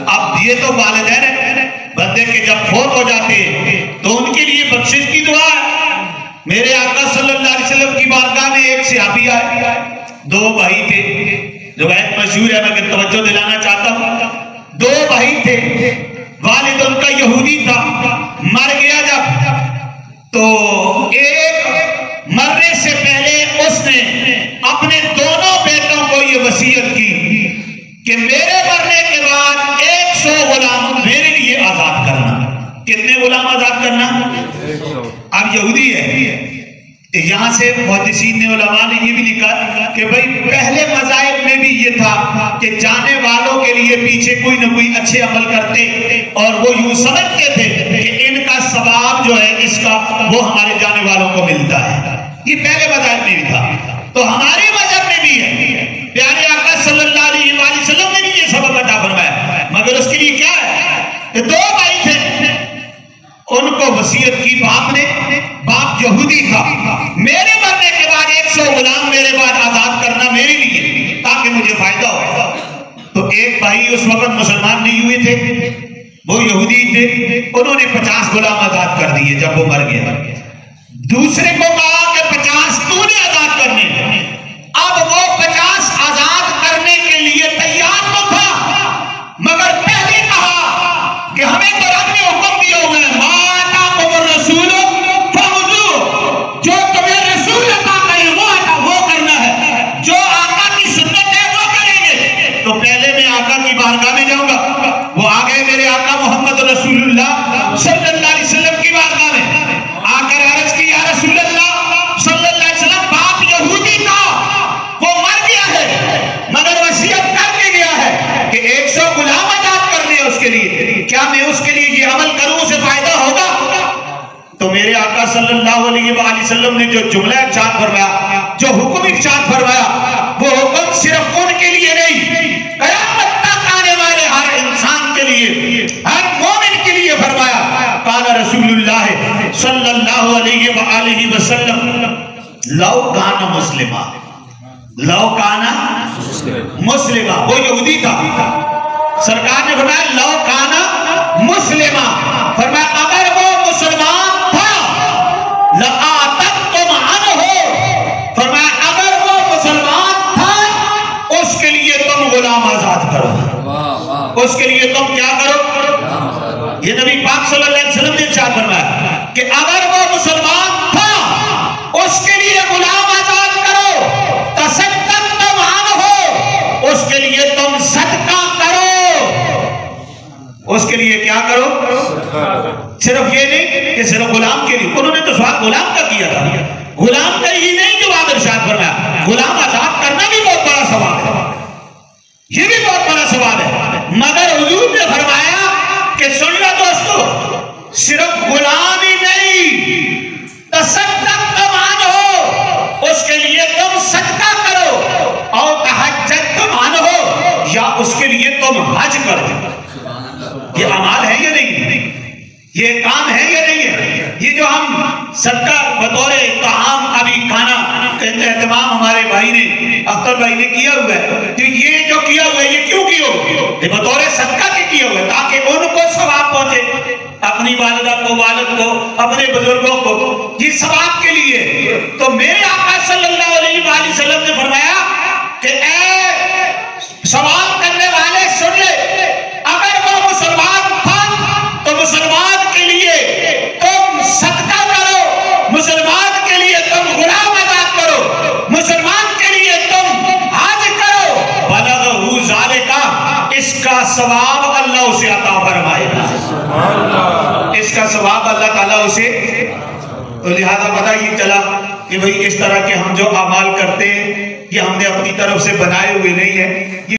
اب یہ تو والدین ہیں بندے کے جب فوت ہو جاتے ہیں تو ان کے لیے بخشش کی دعا ہے۔ میرے آقا صلی اللہ علیہ وسلم کی بارگاہ میں ایک صحابی آئے، دو بھائی تھے، روایت مشہور ہے میں توجہ دلانا چاہتا ہوں۔ دو بھائی تھے، والد ان کا یہودی تھا، مر گیا جب تو ایک مرنے سے پہلے اس نے اپنے دونوں بیٹوں کو یہ وصیت کی کہ میرے مرنے کے بعد 100 غلام میرے لیے آزاد کرنا۔ کتنے غلام آزاد کرنا؟ اب یہودی ہے، یہاں سے محدثین نے علماء نے یہ بھی لکھا کہ بھئی پہلے مذاہب میں بھی یہ تھا کہ جانے والوں کے لیے پیچھے کوئی نہ کوئی اچھے عمل کرتے اور وہ یوں سمجھتے تھے کہ ان کا ثواب جو ہے اس کا وہ ہمارے جانے والوں کو ملتا ہے۔ یہ پہلے مذاہب میں بھی تھا، تو ہمارے مذہب میں بھی ہے۔ پیارے آقا صلی اللہ علیہ وآلہ وسلم نے بھی یہ سبب عطا فرمایا، مگر اس کے لیے کیا ہے کہ دو بھائی تھے، ان کو وصیت کی باپ نے، باپ یہودی تھا، میرے مرنے کے بعد 100 غلام میرے بعد آزاد کرنا میرے لیے تاکہ مجھے فائدہ ہو۔ تو ایک بھائی اس وقت مسلمان نہیں ہوئے تھے، وہ یہودی تھے، انہوں نے 50 غلام آزاد کر دیے جب وہ مر گیا۔ دوسرے کو کہا کہ 50 تو نے آزاد کرنے، اب وہ 50 آزاد کرنے کے لیے تیار تو تھا، مگر پہلے کہا کہ ہمیں تو رب نے حکم دیا ہوا ہے بارگاہ میں جاؤں گا۔ وہ آگئے میرے آقا محمد رسول اللہ صلی اللہ علیہ وسلم کی بارگاہ میں، آ کر عرض کی یا رسول اللہ صلی اللہ علیہ وسلم باپ یہودی تھا، وہ مر گیا ہے مگر وصیت کر کے گیا ہے کہ 100 غلام آزاد کرنے اس کے لیے، کیا میں اس کے لیے یہ عمل کروں اسے فائدہ ہوگا؟ تو میرے آقا صلی اللہ علیہ وآلہ وسلم نے جو جملہ ارشاد فرمایا، جو حکم ارشاد فرمایا، وہ حکم صرف ان کے لیے نہیں، قیامت ہر مومن کے لیے فرمایا۔ قال رسول اللہ صلی اللہ علیہ وآلہ وسلم لو کانا مسلمہ، لو کانا مسلمہ، وہ یہودی تھا، سرکار نے فرمایا لو کانا مسلمہ، فرمایا اگر وہ مسلمان تھا لآتتم عنہ، فرمایا اگر وہ مسلمان تھا اس کے لیے تم غلام آزاد کرو، اس کے لیے تم کیا کرو؟ یہ نبی پاک صلی اللہ علیہ وسلم نے ارشاد فرمایا کہ اگر وہ مسلمان تھا اس کے لیے غلام آزاد کرو، تصدقتم عنہ، اس کے لیے تم صدقہ کرو، اس کے لیے کیا کرو؟ صرف یہ نہیں کہ صرف غلام کے لیے، انہوں نے تو سوال غلام کا کیا تھا، غلام کا ہی نہیں جواب ارشاد فرمایا، غلام آزاد کرنا بھی بہت بڑا ثواب ہے، یہ بھی بہت بڑا ثواب ہے، مگر حضور نے فرمایا کہ سن لو دوستو، صرف غلام ہی نہیں، تصدقتم عنہ، اس کے لیے تم صدقہ کرو، اور تحجتم عنہ، یا اس کے لیے تم حج کرو۔ یہ اعمال ہے یا نہیں؟ یہ کام ہے یا نہیں ہے؟ یہ جو ہم صدقہ بطور طعام ابھی کھانا اہتمام ہمارے بھائی نے، اختر بھائی نے کیا ہوا ہے، تو یہ جو کیا ہوا ہے یہ کیوں کیا ہوا ہے؟ یہ بطور صدقہ کے کیا ہوا ہے تاکہ ان کو ثواب پہنچے، اپنی والدہ کو، والد کو، اپنے بزرگوں کو، یہ ثواب کے لیے۔ تو میرے آقا صلی اللہ علیہ وآلہ وسلم نے فرمایا کہ اے سوال کرنے والے سن لے، اگر وہ مسلمان تھا تو مسلمان کے لیے تم صدقہ کرو، مسلمان کے لیے تم غلام آزاد کرو، مسلمان کے لیے تم حج کرو، بلغہ ذالک، اس کا ثواب اللہ اسے عطا فرمائے گا، اس کا ثواب اللہ تعالیٰ اسے۔ تو لہذا پتہ یہ چلا کہ بھئی اس طرح کے ہم جو اعمال کرتے ہیں یہ ہم نے اپنی طرف سے بنائے ہوئے نہیں ہیں۔